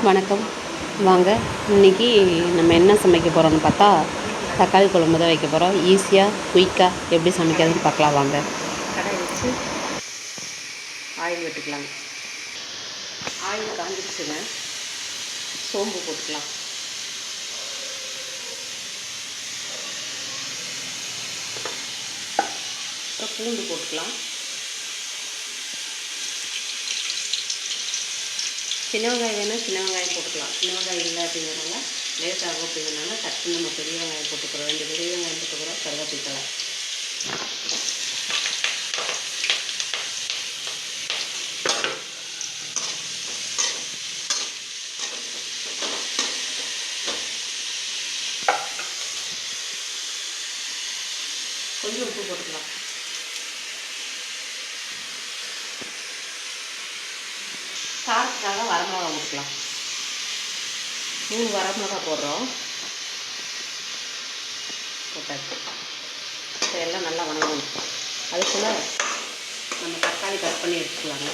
வணக்கம். வாங்க இன்றைக்கி நம்ம என்ன சமைக்க போகிறோம்னு பார்த்தா தக்காளி குழம்பு தான் வைக்க போகிறோம். ஈஸியாக குயிக்காக எப்படி சமைக்கிறதுன்னு பார்க்கலாம் வாங்க. கடாய் வச்சு ஆயில் விட்டுக்கலாங்க. ஆயில் காஞ்சிடுச்சுங்க. சோம்பு போட்டுக்கலாம். அப்புறம் பூண்டு போட்டுக்கலாம். சின்ன வெங்காயம் வேணால் சின்ன வெங்காயம் போட்டுக்கலாம். சின்ன வெங்காயம் இல்லை அப்படிங்கிறனால லேட் ஆகும் அப்படிங்கிறனால டக்குன்னு நம்ம பெரிய வெங்காயம் போட்டுக்கிறோம். 2 பெரிய வெங்காயம் போட்டுக்கிறோம். கருவேப்பிலை கொஞ்சம் உப்பு போட்டுக்கலாம். காரத்துக்காக வரமிளகா போட்டுக்கலாம். 3 வரமிளகா போடுறோம். போட்டாச்சு. எல்லாம் நல்லா வணங்கணும். அதுக்குள்ளே நம்ம தக்காளி கட் பண்ணி எடுத்துக்கலாங்க.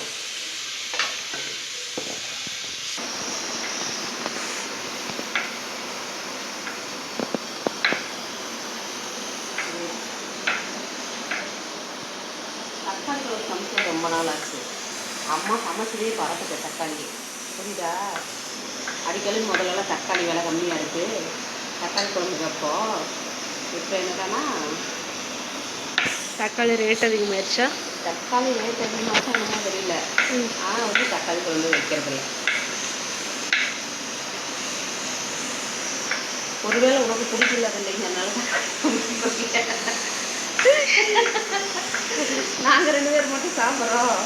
தக்காளி ஒரு சமைச்சது ரொம்ப நாள் ஆச்சு. அம்மா சமைச்சதே பறக்குது தக்காளி. புரியுதா? அடிக்கடி முதல்லலாம் தக்காளி விலை கம்மியாக இருக்குது. தக்காளி குழம்பு வைப்போம். இப்போ என்னடானா தக்காளி ரேட் அதிகமாகிடுச்சா? தக்காளி ரேட் அதிகமாச்சா என்னமோ தெரியல. ஆனால் வந்து தக்காளி குழம்பு வைக்கிறதில்ல. ஒருவேளை உனக்கு பிடிக்கல இல்லைங்கனால நாங்கள் 2 பேர் மட்டும் சாப்பிட்றோம்.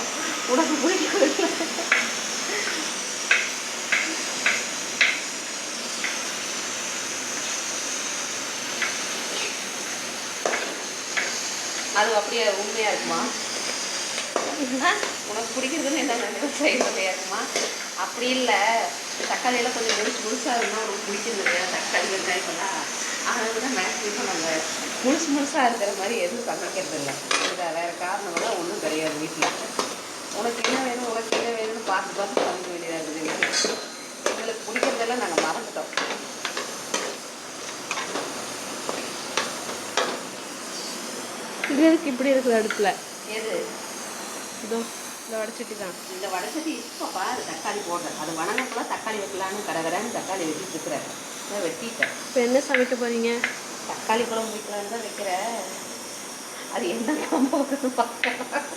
உனக்கு பிடிக்கல. அது அப்படியே உண்மையாக இருக்குமா? உனக்கு பிடிக்கிறதுன்னு என்ன செய்யறதையா இருக்குமா? அப்படி இல்லை. தக்காளியெல்லாம் கொஞ்சம் முழுசாக இருந்தால் உனக்கு பிடிக்கிறது இல்லையா? தக்காளி வெங்காயத்தெல்லாம் அதனால தான் மேக்ஸிமம் நாங்கள் முழுசாக இருக்கிற மாதிரி எதுவும் சமைக்கிறது இல்லை. இந்த வேறு காரணமெல்லாம் ஒன்றும் கிடையாது. வீட்டில் உனக்கு என்ன வேணும்னு பார்த்து சமைக்க வேண்டியதாக இருக்குது. வீட்டில் எங்களுக்கு பிடிக்கிறதெல்லாம் நாங்கள் மறந்துட்டோம். இது எதுக்கு இப்படி இருக்குது அடுப்பில்? எது? இதோ இந்த வடைச்சட்டி தான். இந்த வடைச்சட்டி இப்போ பாரு தக்காளி போடுறேன். அது வணங்கக்குள்ள தக்காளி வைக்கலான்னு கடகடான்னு தக்காளி வெட்டிட்டு இருக்கிறேன். வெட்டிட்டேன். இப்போ என்ன சமைக்க போகிறீங்க? தக்காளி குழம்பு வைக்கலான்னு தான் வைக்கிறேன். அது என்ன குழம்பு வைக்கணும்னு பார்க்கலாம்.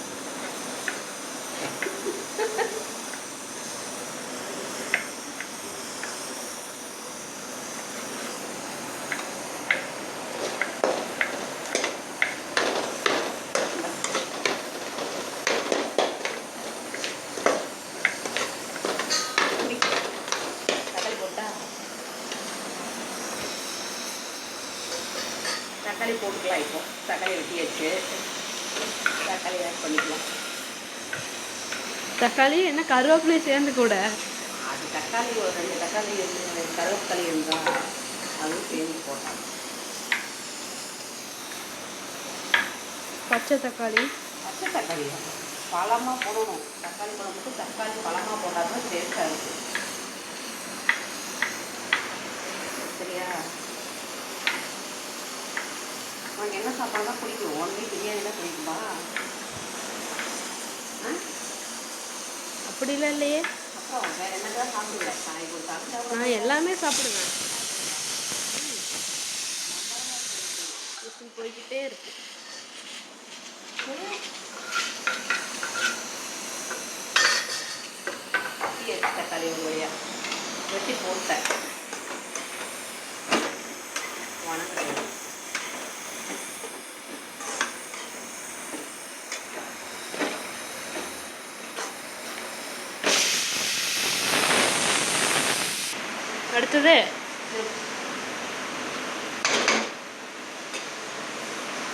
தக்காளி போட்டுக்கலாம். இப்போ தக்காளி வெட்டி வச்சு தக்காளி ஆட் பண்ணிக்கலாம். தக்காளி என்ன கருவேப்பிலை சேர்ந்து கூட? அது தக்காளி ஒரு 2 தக்காளி கருவேப்பிலை இருந்தால் அதுவும் சேர்ந்து போட்டாங்க. பச்சை தக்காளி பழமாக போடணும். தக்காளி குழம்புக்கு தக்காளி பழமாக போட்டால் தான் டேஸ்ட்டாக இருக்குது. சரியா? உனக்கு என்ன சாப்பாடு தான் பிடிக்கும்? ஒன்லி பிரியாணி தான் பிடிக்குமா? அப்படிலாம் இல்லையே. அப்புறம் வேறு என்னதான் சாப்பிடுவேன்? காய்கறி சாப்பிட்டா நான் எல்லாமே சாப்பிடுவேன். போய்கிட்டே இருக்கு. தக்காளி ஒரு வழியா வெட்டி போட்டேன். வணக்கம். அடுத்தது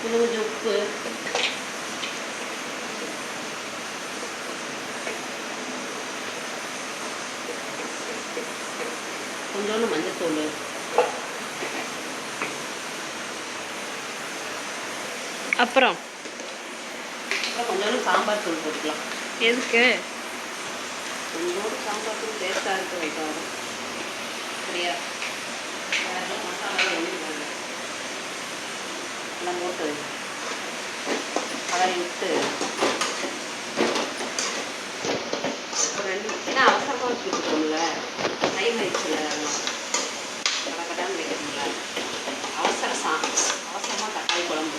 இன்னும் கொஞ்சம் உப்பு, கொஞ்சோண்டு மஞ்சத்தூள், அப்புறம் கொஞ்சோண்டு சாம்பார் தூள் போட்டுக்கலாம். எதுக்கு? கொஞ்சோண்டு சாம்பார் தூள் டேஸ்ட்டாக இருக்குது வைக்காது. சரியா மசாலா எல்லாம் போட்டு கலரி விட்டு ஒரு 2 ஏன்னா அவசரமாக வச்சுக்கிட்டோம்ல டைம் ஆயிடுச்சுல கடக்கடான்னு வைக்கணும்ல அவசரமாக தக்காளி குழம்பு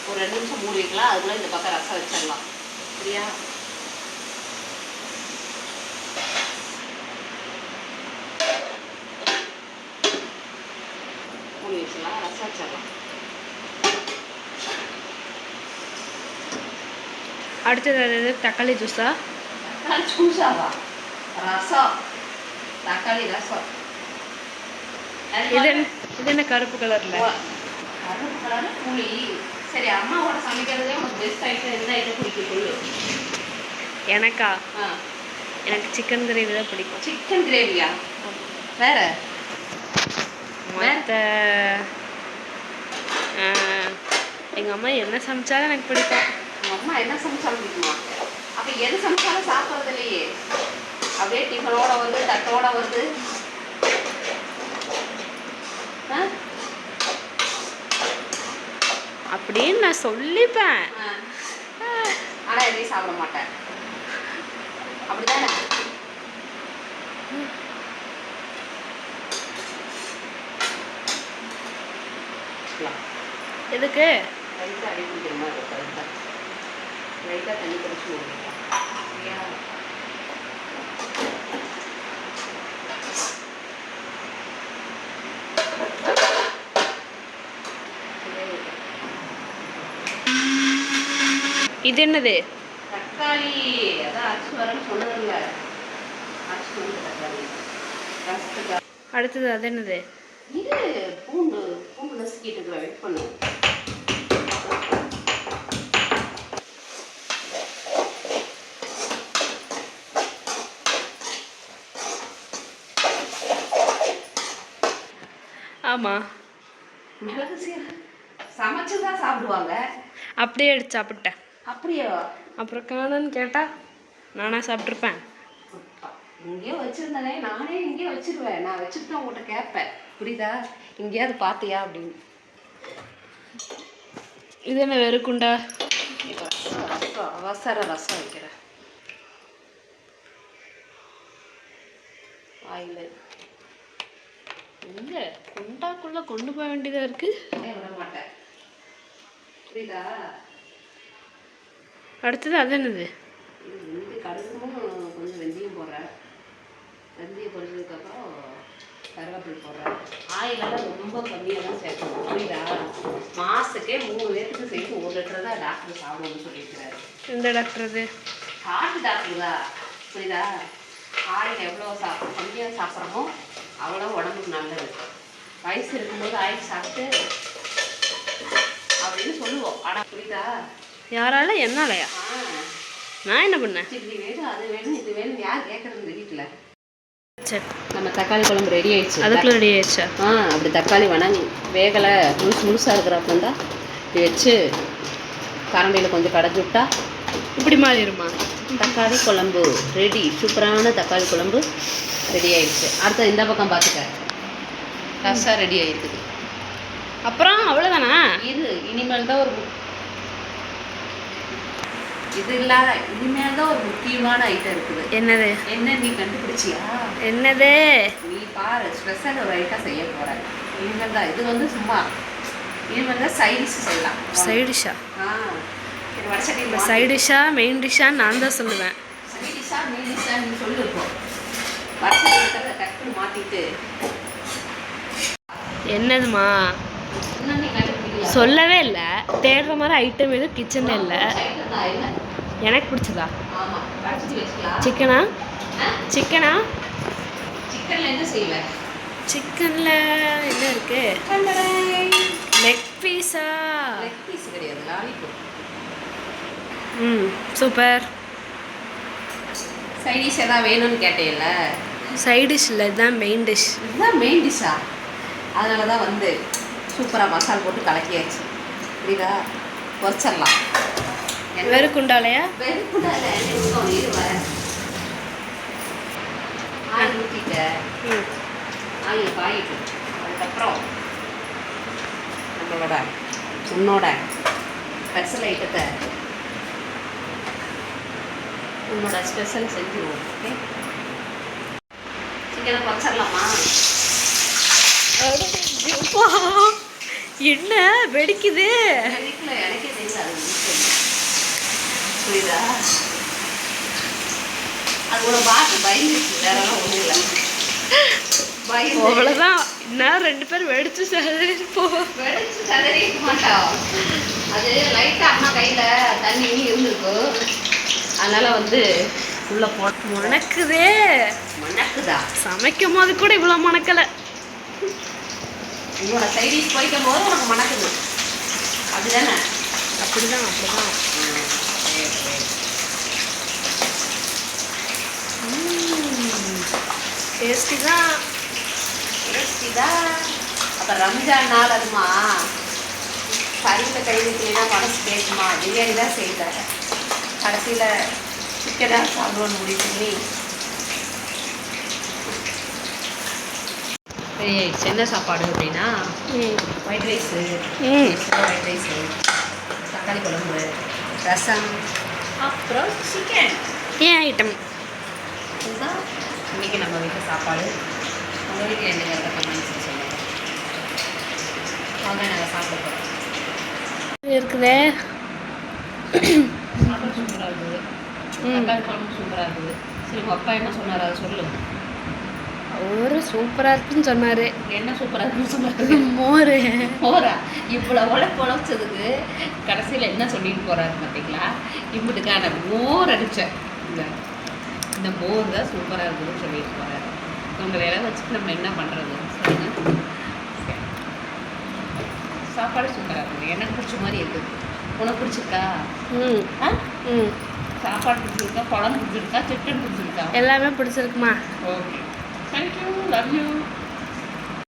ஒரு 2 நிமிஷம் மூடி வைக்கலாம். அதுக்குள்ளே இந்த பக்கம் ரசம் வச்சிடலாம். சரியா? மூடி வச்சிடலாம், ரசம் வச்சிடலாம். அடுத்தது அது தக்காளி ஜூஸா? தக்காளி ஜூஸாவா? ரசம், தக்காளி ரசம். இது என்ன கருப்பு கலர்ல? கருப்பு கலர் புளி. சரி, அம்மாவோட சமைக்கிறதே உனக்கு பெஸ்ட் ஐட்டம் எந்த ஐட்டம் பிடிக்கும் சொல்லு. எனக்கா? எனக்கு சிக்கன் கிரேவி தான் பிடிக்கும். சிக்கன் கிரேவியா? வேற மற்ற எங்கள் அம்மா என்ன சமைச்சாலும் எனக்கு பிடிக்கும். உங்கள் அம்மா என்ன சமைச்சாலும் பிடிக்குமா? அப்போ எது சமைச்சாலும் சாப்பிட்றது இல்லையே. அப்படியே டிஃபனோட வருது, தட்டோட வருது. அப்படின்னு நான் சொல்லிப்பேன். ஆனால் எதையும் சாப்பிட மாட்டேன். அப்படிதானே? எதுக்கு? லைட்டாக அடி பிடிக்கிற மாதிரி இருக்கும். லைட்டாக தண்ணி குடிச்சு சரியா? இது என்னது? தக்காளி. அதான் அரைச்சி வரேன்னு சொன்னதில்ல. அரைச்சி வந்து தக்காளி ரசத்துக்கு. அடுத்தது அது என்னது? இது பூண்டு நசுக்கிட்டு வெயிட் பண்ணு. ஆமாம், மிளகு சீரகம் சமைச்சு தான் சாப்பிடுவாங்க. அப்படியே எடுத்து சாப்பிட்டேன். அப்படியே அப்புறம் காணுன்னு கேட்டால் நானாக சாப்பிட்ருப்பேன். இங்கேயோ வச்சுருந்தேனே, நானே இங்கேயே வச்சிருவேன். நான் வச்சுட்டு தான் உங்கள்கிட்ட கேட்பேன். புரியுதா? இங்கேயாவது பார்த்தியா அப்படின்னு. இது என்ன வெறுக்குண்டா? ரசம் அவசர ரசம் வைக்கிறேன். ஆயில் இல்லை, குண்டாக்குள்ளே கொண்டு போக வேண்டியதாக இருக்குது. விட மாட்டேன். புரியுதா? அடுத்தது அது என்னது? இது கடுகும் கொஞ்சம் வெந்தயம் போடுறேன். வெந்தயம் பொரிச்சதுக்கப்புறம் கருவேப்பிலை போடுறேன். ஆயிலெல்லாம் ரொம்ப கம்மியாக தான் சேர்க்கணும். புரியுதா? மாதத்துக்கே 3 பேருக்கு சேர்த்து 1 லிட்டர் தான் டாக்டர் சாப்பிடணும்னு சொல்லியிருக்கிறாரு. எந்த டாக்டர் அது? ஹார்ட் டாக்டர் தான். புரியுதா? ஆயில் எவ்வளோ கம்மியாக சாப்பிட்றோமோ அவ்வளோ உடம்புக்கு நல்லது. வயசு இருக்கும்போது ஆயில் சாப்பிட்டு அப்படின்னு சொல்லுவோம். ஆனால் புரியுதா? யாரால? என்னாலயா? நான் என்ன பண்ணேன்? இப்படி வேணும், அது வேணும், இது வேணும், யார் கேட்குறது வீட்டில்? சரி, நம்ம தக்காளி குழம்பு ரெடி ஆயிடுச்சு. அதுக்குள்ள ரெடி ஆயிடுச்சா? அப்படி தக்காளி வணங்கி வேகலை முழுசாக இருக்கிறப்ப தான் இப்படி வச்சு கரண்டியில் கொஞ்சம் கடைஞ்சி விட்டா இப்படி மாறிடுமா? தக்காளி குழம்பு ரெடி. சூப்பரான தக்காளி குழம்பு ரெடி ஆயிடுச்சு. அடுத்த இந்த பக்கம் பார்த்துக்க, ரசம் ரெடி ஆயிடுது. அப்புறம் அவ்வளோதானா? இனிமேல் தான் இது இல்லாத இனிமேல் தான் ஒரு முக்கியமான ஐட்டம் இருக்குது. என்னது? என்ன நீ கண்டுபிடிச்சியா? என்னது? நீ பாரு, ஸ்பெஷல் ஒரு ஐட்டம் செய்ய போற. இனிமேல் தான் இது வந்து சும்மா இனிமேல் தான் சைடிஷ் செய்யலாம். சைடிஷா? இது வடசட்டி. இப்போ சைடிஷா மெயின் டிஷ்ஷான்னு நான் தான் சொல்லுவேன். சைடிஷா மெயின் டிஷ்ஷா நீ சொல்லு. இப்போ வடசட்டி இருக்கிறத டக்குன்னு மாற்றிட்டு என்னதுமா? இன்னும் நீ கண்டுபிடிக்கல. சொல்லவே இல்லை. தேடுற மாதிரி ஐட்டம் எதுவும் கிச்சனில் இல்லை. எனக்கு பிடிச்சதா? ஆமாம், வடசட்டி வச்சுக்கலாம். சிக்கனா? சிக்கனா? சிக்கனில் என்ன செய்வேன்? சிக்கனில் என்ன இருக்கு? லெக் பீஸா? லெக் பீஸ் கிடையாது, லாலிபாப். சூப்பர். சைடிஷ் எதாவது வேணும்னு கேட்டேன்ல. சைட் டிஷ் இல்லை, இதுதான் மெயின் டிஷ். இதுதான் மெயின் டிஷ்ஷா? அதனால தான் வந்து சூப்பராக மசாலா போட்டு கலக்கியாச்சு. புரியுதா? பொரிச்சிடலாம். வெறும் குண்டாலையா? வெறும் குண்டால ஆயில் ஊற்றிட்டேன். ஆயில் காயிட்டு அதுக்கப்புறம் நம்மளோட உன்னோட ஸ்பெஷல் ஐட்டத்தை உன்னோட ஸ்பெஷல் செஞ்சுருவோம். ஓகே, சிக்கனை குறைச்சிடலாமா? என்ன வெடிக்குது? வீட்டில் எனக்கே தெரியல, அது புரியுதா? அது கூட பார்த்து பயந்துச்சு, வேறெல்லாம் ஒன்றும் இல்லை. அவ்வளோதான். இன்னும் 2 பேர் வெடிச்சு சரி போ. வெடிச்சு சதறிக்க மாட்டோம். அது லைட்டாக அம்மா கையில் தண்ணி இருந்திருக்கு, அதனால வந்து உள்ள மணக்குதே. மணக்குதா? சமைக்கும் போது கூட இவ்வளோ மணக்கலை. உங்களோட சைடிஷ் போய்க்கும் போது உனக்கு மணக்குது, அப்படிதானே? அப்படிதான். டேஸ்டி தான். அப்போ ரம்ஜான் நாள் அதுமா கறியில் கை வைக்கலைன்னா மனசு கேட்குமா? பிரியாணி தான் செய்தார், கடைசியில் சிக்கனாக சாப்பிடுவோன்னு முடிவு பண்ணி என்ன சாப்பாடு அப்படின்னா ஒயிட் ரைஸு, ஒயிட் ரைஸு, தக்காளி குழம்பு, ரசம், அப்புறம் சிக்கன். ஏன் ஐட்டம் இதுதான் இன்றைக்கி நம்ம வீட்டில் சாப்பாடு. உங்கள் வீட்டில் என்னங்கிறத கமெண்ட்ஸ் சொல்லுங்கள். வாங்க நாங்கள் சாப்பிட போகிறோம். இருக்குதே. சாப்பாடு சூப்பராக இருக்குது, தக்காளி குழம்பு சூப்பராக இருக்குது. சரி, உங்கள் அப்பா என்ன சொன்னார் அதை சொல்லு. ஒரு சூப்பராக இருக்குன்னு சொன்னார். என்ன சூப்பராக இருக்குன்னு சொன்னார்? மோரா? இவ்வளோ உழைச்சதுக்கு கடைசியில் என்ன சொல்லிட்டு போகிறாரு பார்த்தீங்களா? இம்புட்டுக்கான மோர் அடித்தேன். இந்த மோர் தான் சூப்பராக இருக்குதுன்னு சொல்லிட்டு போகிறாரு. உங்களை வேலை வச்சுட்டு நம்ம என்ன பண்ணுறது சொல்லுங்க. சாப்பாடு சூப்பராக இருக்குது, எனக்கு பிடிச்ச மாதிரி இருக்குது. உனக்கு பிடிச்சிருக்கா? சாப்பாடு பிடிச்சிருக்கா, குழம்பு பிடிச்சிருக்கா, சிக்கன் பிடிச்சிருக்கா? எல்லாமே பிடிச்சிருக்குமா? Okay, thank you, love you.